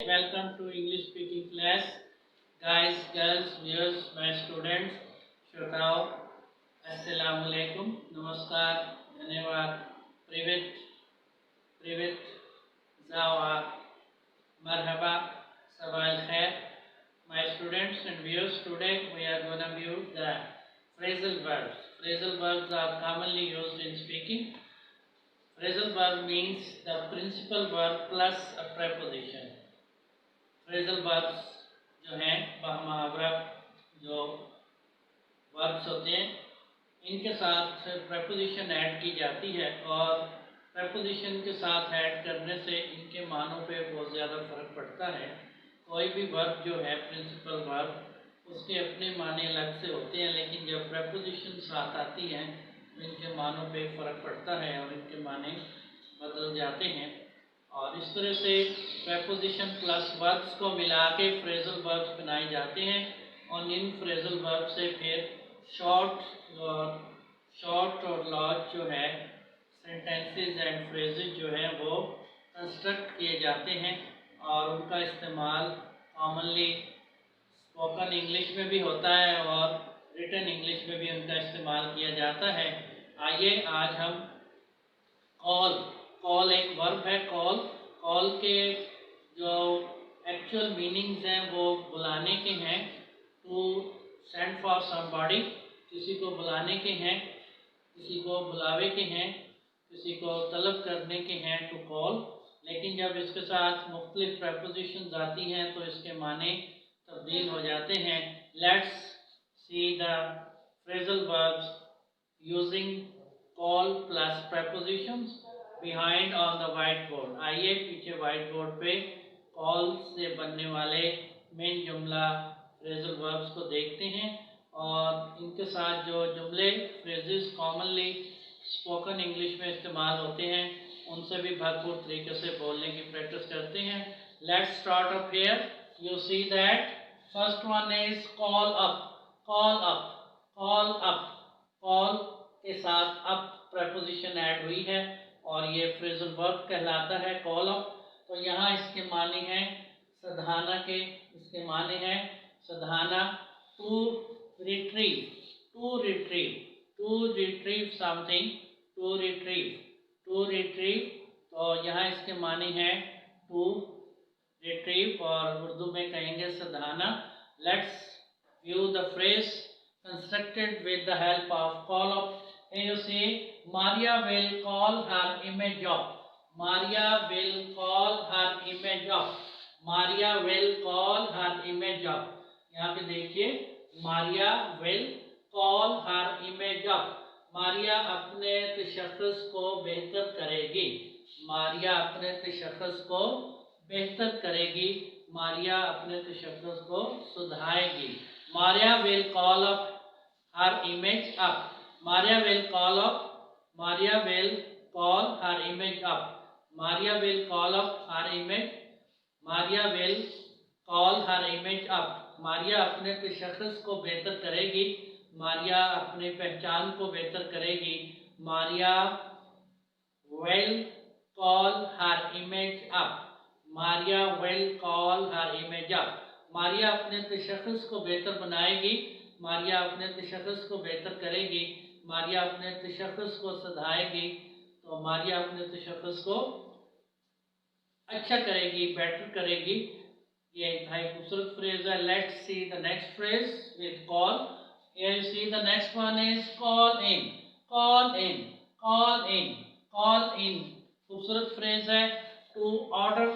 Welcome to English speaking class. Guys, girls, viewers, my students, श्रोताओं, अस्सलाम वालेकुम, नमस्कार, धन्यवाद, privet, privet, zawa, marhaba, sabah al khair. My students and viewers, today we are going to view the phrasal verbs. Phrasal verbs are commonly used in speaking. Phrasal verb means the principal verb plus a preposition. Phrasal verbs जो हैं मुहावरा जो verbs होते हैं इनके साथ preposition add की जाती है और प्रेपोजिशन के साथ ऐड करने से इनके मानों पे बहुत ज़्यादा फ़र्क पड़ता है। कोई भी वर्ब जो है प्रिंसिपल वर्ब उसके अपने माने अलग से होते हैं, लेकिन जब प्रेपोजिशन साथ आती हैं तो इनके मानों पे फ़र्क पड़ता है और इनके माने बदल जाते हैं। और इस तरह से प्रेपोजिशन प्लस वर्ब्स को मिला के फ्रेजल वर्ब्स बनाए जाते हैं और इन फ्रेजल वर्ब से फिर शॉर्ट और लार्ज जो है सेंटेंसेस एंड फ्रेजेस जो हैं वो कंस्ट्रक्ट किए जाते हैं और उनका इस्तेमाल कॉमनली स्पोकन इंग्लिश में भी होता है और रिटन इंग्लिश में भी उनका इस्तेमाल किया जाता है। आइए आज हम कॉल एक वर्ब है। कॉल के जो एक्चुअल मीनिंग्स हैं वो बुलाने के हैं, टू सेंड फॉर समबॉडी, किसी को बुलाने के हैं, किसी को बुलावे के हैं, किसी को तलब करने के हैं, टू कॉल। लेकिन जब इसके साथ मुख्तलिफ प्रेपोजिशंस आती हैं तो इसके माने तब्दील हो जाते हैं। Let's see the phrasal verbs using call plus prepositions behind on the white board. आइए पीछे वाइट बोर्ड पे कॉल से बनने वाले मेन जुमला फ्रेजल वर्ब्स को देखते हैं और इनके साथ जो जुमले फ्रेजेस कॉमनली स्पोकन इंग्लिश में इस्तेमाल होते हैं उनसे भी भरपूर तरीके से बोलने की प्रैक्टिस करते हैं। Let's start up here. You see that first one is call up. Call के साथ अप प्रपोजिशन ऐड हुई है और ये फ्रेजल वर्ब कहलाता है कॉल अप। तो यहाँ इसके माने हैं सधाना के, इसके माने हैं सधाना, to retrieve something, to retrieve. तो यहाँ इसके माने हैं टू रिट्रीव और उर्दू में कहेंगे सधाना। Let's view the phrase constructed with the help of call up. Here you see Maria will call her image up. Maria will call her image up. Maria will call her image up. यहाँ पे देखिए Maria will call her image up. Maria अपने तशख़्ख़ुस को बेहतर करेगी। Maria अपने तशख़्ख़ुस को बेहतर करेगी। मारिया अपने तशख़्ख़ुस को सुधारेगी। Maria will call up her image up. Maria will call up. Maria will call her image up. Maria will call up her image. Maria will call her image up. Maria अपने तशख़्ख़ुस को बेहतर करेगी। मारिया अपने पहचान को बेहतर करेगी। Maria will call her image up. Maria will call her image up. Maria अपने तशख़्ख़ुस को बेहतर बनाएगी। मारिया अपने तशख़्ख़ुस को बेहतर करेगी। मारिया अपने तशख़्ख़ुस को सुधारेगी। तो मारिया अपने तशख़्ख़ुस को अच्छा करेगी, बेटर करेगी। ये एक खूबसूरत फ्रेज है। Let's see the next phrase with call. Here you see the next one is call in. Call in खूबसूरत फ्रेज है। टू ऑर्डर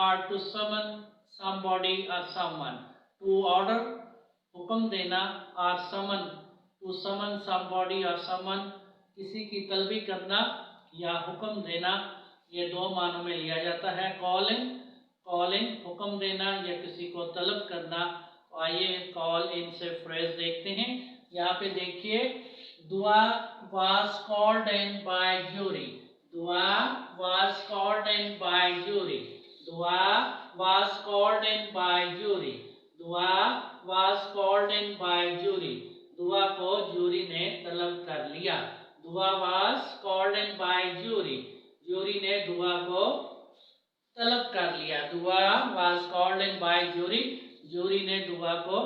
और to summon somebody or someone. To order हुक्म देना और to summon somebody or someone किसी की तलबी करना या हुक्म देना, ये दो मानों में लिया जाता है। कॉलिंग हुक्म देना या किसी को तलब करना। तो आइए कॉल इन से फ्रेज देखते हैं। यहाँ पे देखिए दुआ was called in by jury. दुआ was called in by jury. दुआ was called in by jury. दुआ was called in by jury. दुआ को जूरी ने तलब कर लिया। दुआ was called in by jury. Jury ने दुआ को तलब कर लिया। Dua was called in by jury, jury ने दुआ को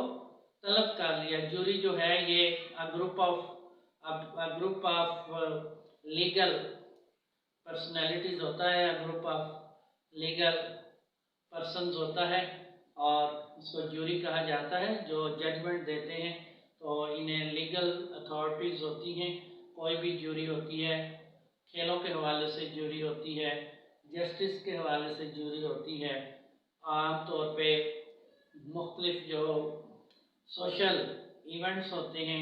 तलब कर लिया। जूरी जो है ये ग्रुप ऑफ लीगल पर्सनैलिटीज होता है, ग्रुप ऑफ लीगल पर्सन्स होता है और इसको जूरी कहा जाता है जो जजमेंट देते हैं। तो इन्हें लीगल अथॉरिटीज़ होती हैं, कोई भी जूरी होती है, खेलों के हवाले से जूरी होती है, जस्टिस के हवाले से जूरी होती है। आम तौर पे मुख्तलिफ जो सोशल इवेंट्स होते हैं,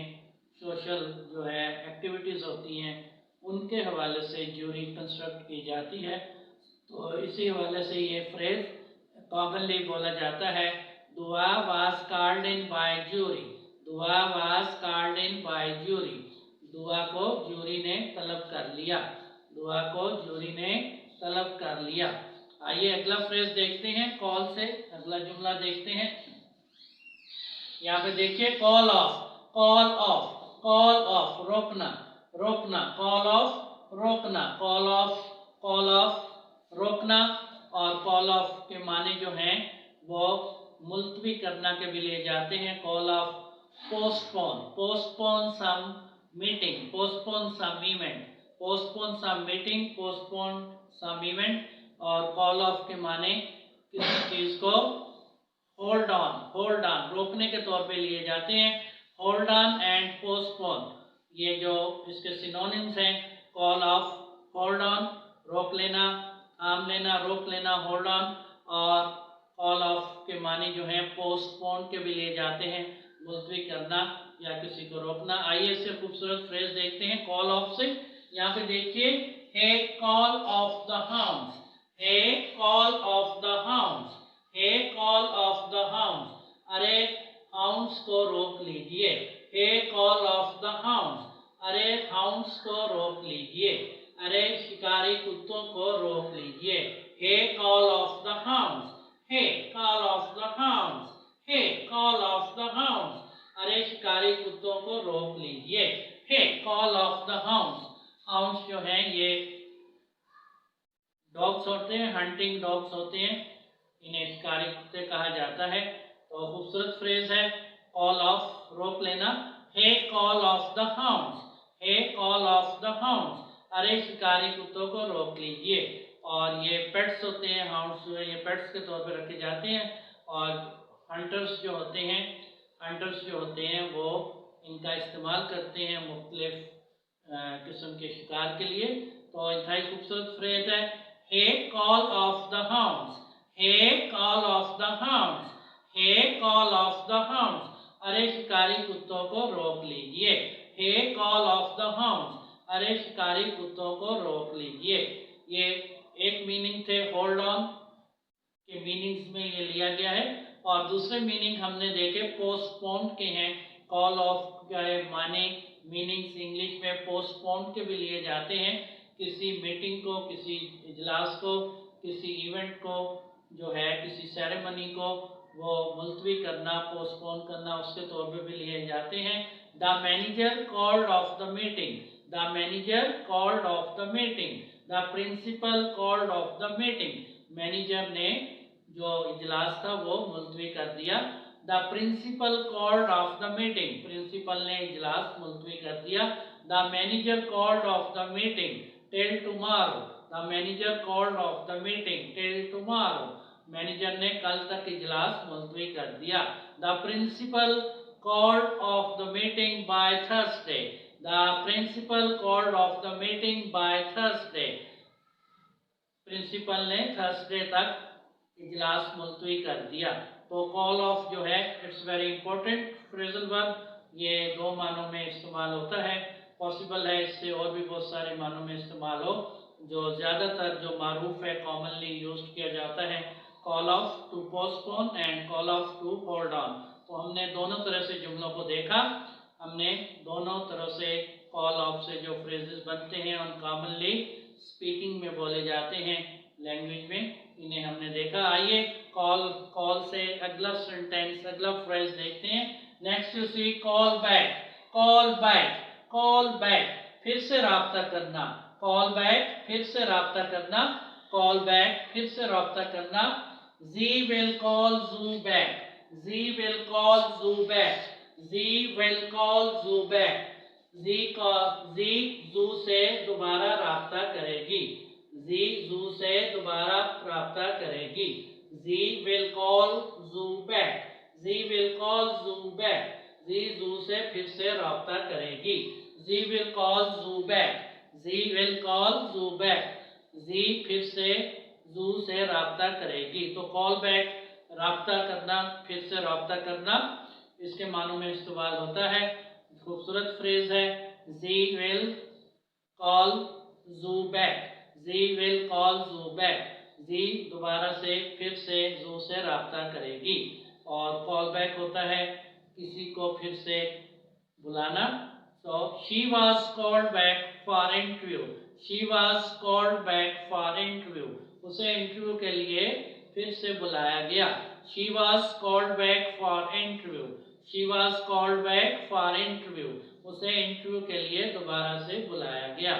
सोशल जो है एक्टिविटीज़ होती हैं, उनके हवाले से जूरी कंस्ट्रक्ट की जाती है। तो इसी हवाले से ये फ्रेज कॉमनली बोला जाता है, Dua was called in by jury, Dua was called in by jury, Dua को जूरी ने तलब कर लिया, दुआ को जूरी ने तलब कर लिया। आइए अगला फ्रेज देखते हैं, कॉल से अगला जुमला देखते हैं। यहाँ पे देखिए call off, call off, call off रोकना, रोकना, कॉल ऑफ रोकना, कॉल ऑफ, कॉल ऑफ रोकना। और कॉल ऑफ के माने जो हैं वो मुलतवी करना के भी लिए जाते हैं। Call off postpone, postpone some meeting, postpone some event, postpone some meeting, postpone some event. और कॉल ऑफ के माने किसी चीज को होल्ड ऑन, होल्ड ऑन रोकने के तौर पे लिए जाते हैं। होल्ड ऑन एंड पोस्टपोन ये जो इसके सिनोनिम्स हैं। कॉल ऑफ होल्ड ऑन रोक लेना, थाम लेना, रोक लेना, होल्ड ऑन। और कॉल ऑफ के मानी जो है पोस्टपोन के भी लिए जाते हैं, मुलतवी करना या किसी को रोकना। आइए इससे खूबसूरत फ्रेज देखते हैं कॉल ऑफ से। यहाँ पे देखिए, hey call off the hounds, hey call off the hounds, hey call off the hounds, अरे हाउंड्स को रोक लीजिए। Hey call off the hounds, अरे हाउंड्स को रोक लीजिए, अरे शिकारी कुत्तों को रोक लीजिए। Hey call off the hounds, hey call off the hounds, hey call off the hounds, अरे शिकारी कुत्तों को रोक लीजिए। Hey call off the hounds, hounds जो हैं ये डॉग्स होते हैं, हंटिंग डॉग्स होते हैं, इन्हें शिकारी कुत्ते कहा जाता है। तो खूबसूरत फ्रेज है कॉल ऑफ रोक लेना। Hey call off the hounds, hey call off the hounds, अरे शिकारी कुत्तों को रोक लीजिए। और ये पेट्स होते हैं, हाउंड्स जो है ये पेट्स के तौर पर रखे जाते हैं। और हंटर्स जो होते हैं, हंटर्स जो होते हैं वो इनका इस्तेमाल करते हैं मुख्तलिफ किस्म के शिकार के लिए। तो इंतहाई खूबसूरत फ्रेज है hey call off the hounds, hey call off the hounds, hey call off the hounds, अरे शिकारी कुत्तों को रोक लीजिए। Hey call off the hounds, अरे शिकारी कुत्तों को रोक लीजिए। ये एक मीनिंग थे होल्ड ऑन के मीनिंग्स में ये लिया गया है। और दूसरे मीनिंग हमने देखे पोस्टपोन के हैं। कॉल ऑफ का माने मीनिंग्स इंग्लिश में पोस्टपोन के भी लिए जाते हैं। किसी मीटिंग को, किसी इजलास को, किसी इवेंट को जो है, किसी सेरेमनी को वो मुलतवी करना, पोस्टपोन करना, उसके तौर पे भी लिए जाते हैं। The manager called off the meeting, the manager called off the meeting, the principal called off the meeting, manager ने जो इजलास था वो मुलतवी कर दिया। The principal called off the meeting, principal ने इजलास मुलतवी कर दिया। The manager called off the meeting till tomorrow, the manager called off the meeting till tomorrow, manager ने कल तक इजलास मुलतवी कर दिया। The principal called off the meeting by Thursday, the principal called off the meeting by Thursday, principal ने Thursday तक इजलास मुलतवी कर दिया। तो कॉल ऑफ जो है it's very important phrasal verb, ये दो मानों में इस्तेमाल होता है। पॉसिबल है इससे और भी बहुत सारे मानों में इस्तेमाल हो, जो ज़्यादातर जो मारूफ है कॉमनली यूज किया जाता है call off to postpone and call off to hold on. तो हमने दोनों तरह से जुमलों को देखा, हमने दोनों तरह से कॉल ऑफ से जो फ्रेजेस बनते हैं और कॉमनली स्पीकिंग में बोले जाते हैं लैंग्वेज में, इन्हें हमने देखा। आइए कॉल, कॉल से अगला सेंटेंस, अगला फ्रेज देखते हैं। Next you see call back, call back, call back फिर से राब्ता करना, कॉल बैक फिर से राब्ता करना। कॉल बैक, फिर से रब्ता करना। जी will call Ju back, Ji will call Ju back, Ji will call Ju back. Ji Ju से दोबारा रब्ता करेगी, जी जू से दोबारा रब्ता करेगी। जी will call Ju back, Ji will call Ju back. Ji Ju से फिर से रब्ता करेगी, जी will call Ju back, Ji will call Ju back. जी फिर से जू से रब्ता करेगी। तो कॉल बैक रब्ता करना, फिर से रब्ता करना, इसके मानों में इस्तेमाल होता है। खूबसूरत फ्रेज है, जी will call Ju back, Ji will call Ju back. जी दोबारा से फिर से जू से रब्ता करेगी। और कॉल बैक होता है किसी को फिर से बुलाना। So she was called back for interview, she was called back for interview, उसे इंटरव्यू के लिए फिर से बुलाया गया। She was called back for interview, she was called back for interview, उसे इंटरव्यू के लिए दोबारा से बुलाया गया।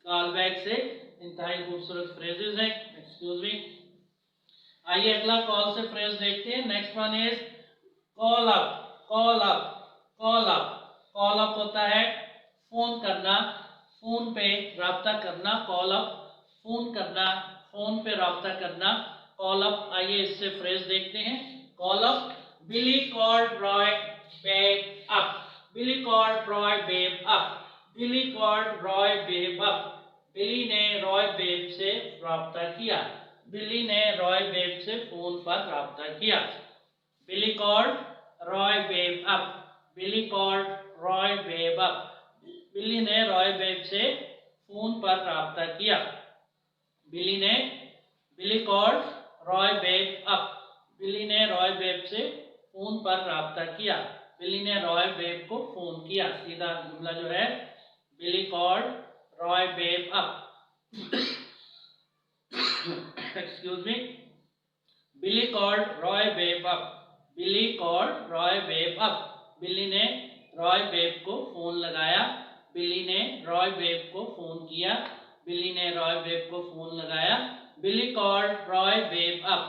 कॉल बैक से इंतहाई खूबसूरत फ्रेजेस हैं। Excuse me. आइए अगला कॉल से फ्रेज देखते हैं। Next one is call up, call up, call up. Call up होता है फोन करना, फोन पे रब्ता करना। कॉल अप फोन करना, फोन पे रब्ता करना। Call up. आइए इससे फ्रेज देखते हैं। Call up, Billy called Roy babe up, Billy called Roy babe up, Billy called Roy babe up. Billy ने रॉय बेब से रब्ता किया, बिली ने रॉय बेब से फोन पर रब्ता किया। बिली called Roy babe up, Billy called Roy babe up. Billy ने रॉय बेब से फोन पर रब्ता किया। बिली called Roy babe up, Billy ने रॉय बेब से फोन पर रब्ता किया। बिली ने रॉय बेब को फोन किया। सीधा जुमला जो है, Billy called Roy babe up. Excuse me. Billy called Roy babe up, Billy called Roy babe up. Billy ने रॉय बेब को फोन लगाया, बिली ने रॉय बेब को फोन किया, बिली ने रॉय बेब को फोन लगाया। बिली called Roy babe up,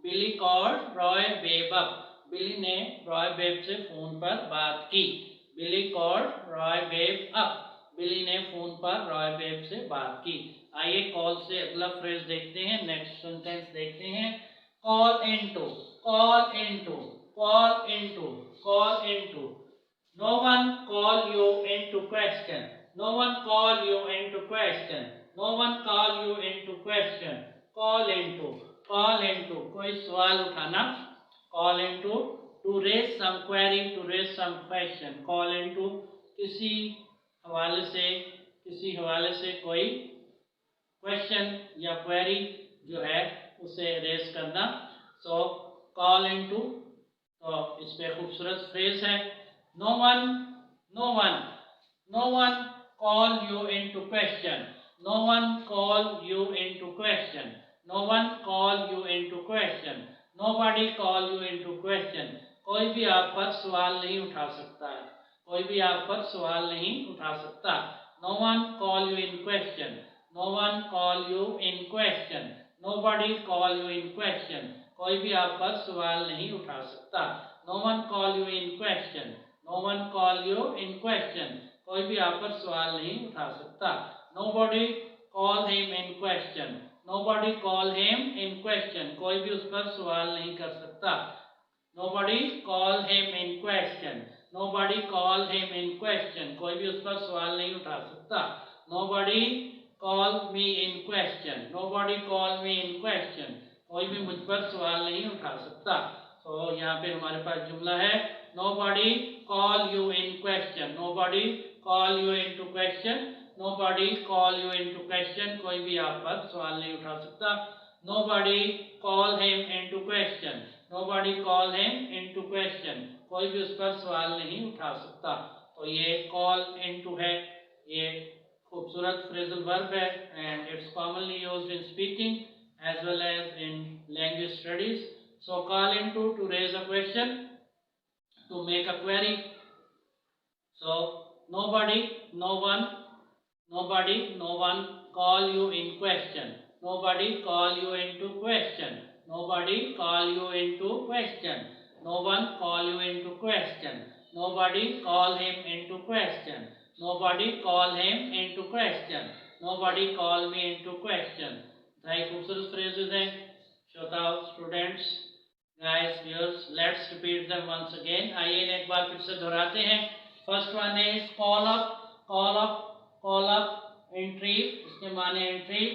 Billy called Roy babe up. Billy ने रॉय बेब से फोन पर बात की। Billy called Roy babe up, Billy ने फोन पर रॉय बेब से बात की। आइए कॉल से अगला फ्रेज देखते हैं। नेक्स्ट सेंटेंस देखते हैं। Call into, call into, call into, call into. No one call you into question, no one call you into question, no one call you into question। call into, call into कोई सवाल उठाना। call into to raise some query, to raise some question। call into किसी हवाले से कोई question या query जो है उसे रेज करना। सो कॉल इनटू, तो इस पे खूबसूरत फ्रेज है। No one, no one, no one call you into question, no one call you into question, no one call you into question, nobody call you into question. कोई भी आप पर सवाल नहीं उठा सकता है, कोई भी आप पर सवाल नहीं उठा सकता। No one call you in question, no one call you in question, nobody call you in question। कोई भी आप पर सवाल नहीं उठा सकता। no one call you in question, no one call you in question। कोई भी आप पर सवाल नहीं उठा सकता। nobody call him in question, nobody call him in question। कोई भी उस पर सवाल नहीं कर सकता। nobody call him in question, nobody call him in question। कोई भी उस पर सवाल नहीं उठा सकता। nobody call me in question, nobody call me in question। कोई भी मुझ पर सवाल नहीं उठा सकता। तो यहाँ पे हमारे पास जुमला है, nobody call you in question, nobody call you into question, nobody call you into question। कोई भी आप पर सवाल नहीं उठा सकता। nobody call him into question, nobody call him into question। कोई भी उस पर सवाल नहीं उठा सकता। तो ये call into है, ये खूबसूरत फ्रेजल वर्ब है and it's commonly used in speaking as well as in language studies. So call into to raise a question, to make a query. So nobody, no one, nobody, no one call you in question, nobody call you into question, nobody call you into question, no one call you into question, nobody call him into question, nobody call him into question, nobody call me into question। भाई खूबसूरत phrases हैं श्रोताओ, students, guys, viewers, let's repeat them once again. आइए एक बार फिर से दोहराते हैं। First one is call up, call up, call up, retrieve, इसके माने एंट्रीव,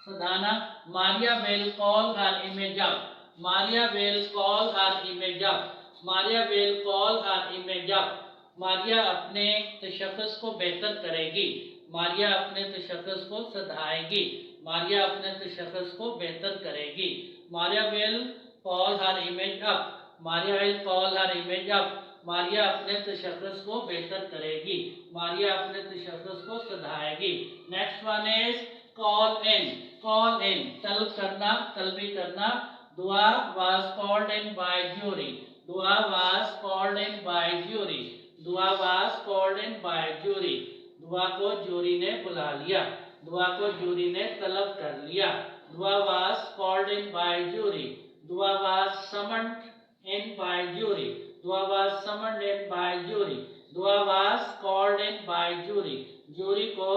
सधाना, Maria will call her image up, Maria will call her image up, Maria will call her image up, Maria अपने तशख्खुस को बेहतर करेगी, मारिया अपने तशख्खुस को सधाएगी, मारिया अपने तशख्खुस को बेहतर करेगी, Maria will call her image up, Maria will call her image up, Maria अपने तशख्खुस को बेहतर करेगी, मारिया अपने तशख्खुस को सधाएगी। Next one is call in, call in, तलब करना, तलबी करना। Dua was called in by jury, Dua was called in by jury, Dua was called in by jury, Dua को ज्यूरी ने बुला लिया, दुआ को ज्यूरी ने तलब कर लिया। Dua was called in by jury, Dua was summoned in by jury, Dua was summoned in by jury, Dua was called in by jury, jury को,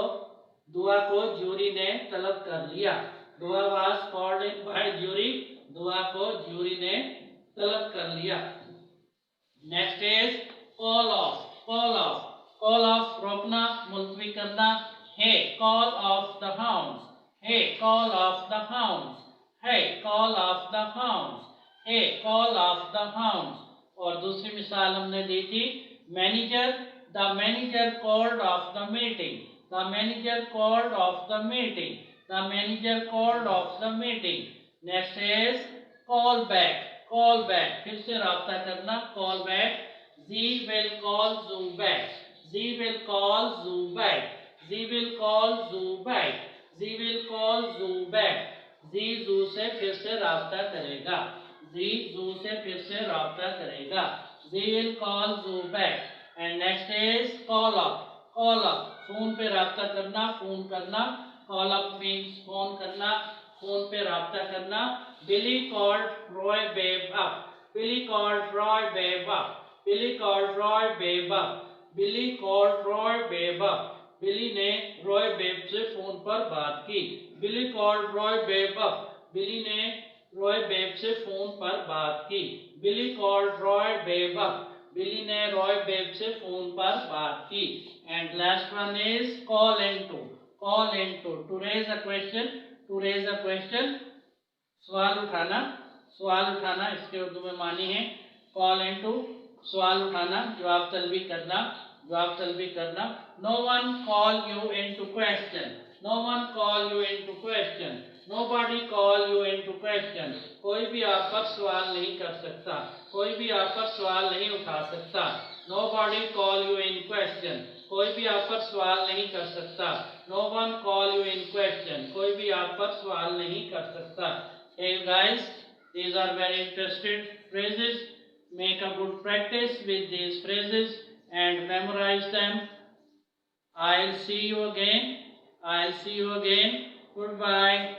दुआ को ज्यूरी ने तलब कर लिया, Dua was called in by jury, Dua को ज्यूरी ने तलब कर लिया। Next is call off, call off, call off रोकना, मुलतवी करना। Hey call off the hounds, hey call off the hounds, hey call off the hounds, hey call off the hounds. और दूसरी मिसाल हमने दी थी, manager, the manager called off the meeting, the manager called off the meeting, the manager called off the meeting. Next is call back, call back, फिर से राब्ता करना, call back. Ji will call Ju back, Ji will call Ju back, Ji will call Ju back, Ji will call Ju back. Ji Ju से फिर से राब्ता करेगा, जी Ju से फिर से राब्ता करेगा, जी will call Ju back. And next is call up, call up, phone पे राब्ता करना, फोन करना। कॉल अप मीन्स फोन करना, फोन पे राब्ता करना। बिली called Roy babe up, Billy called Roy babe up, Billy called Roy babe up, Billy called Roy babe up. Billy ने Roy Babe से फोन पर बात की, Billy called Roy babe up, Billy ने रॉय बेब से phone पर बात की, Billy called Roy babe up, Billy ने रॉय बेब से फोन पर बात की। And last one is call into, call into, to raise a question, to raise a question, सवाल उठाना, सवाल उठाना, इसके उर्दू में मानी है कॉल इनटू, सवाल उठाना, जवाब तलबी करना, जवाब तलबी करना। No one call you into question, no one call you into question, nobody call you into question. कोई भी आप पर सवाल नहीं कर सकता, कोई भी आप पर सवाल नहीं उठा सकता। Nobody call you in question, कोई भी आप पर सवाल नहीं कर सकता। No one call you in question, कोई भी आप पर सवाल नहीं कर सकता। Hey guys, these are very interesting phrases. Make a good practice with these phrases and memorize them. I'll see you again. I'll see you again. Goodbye.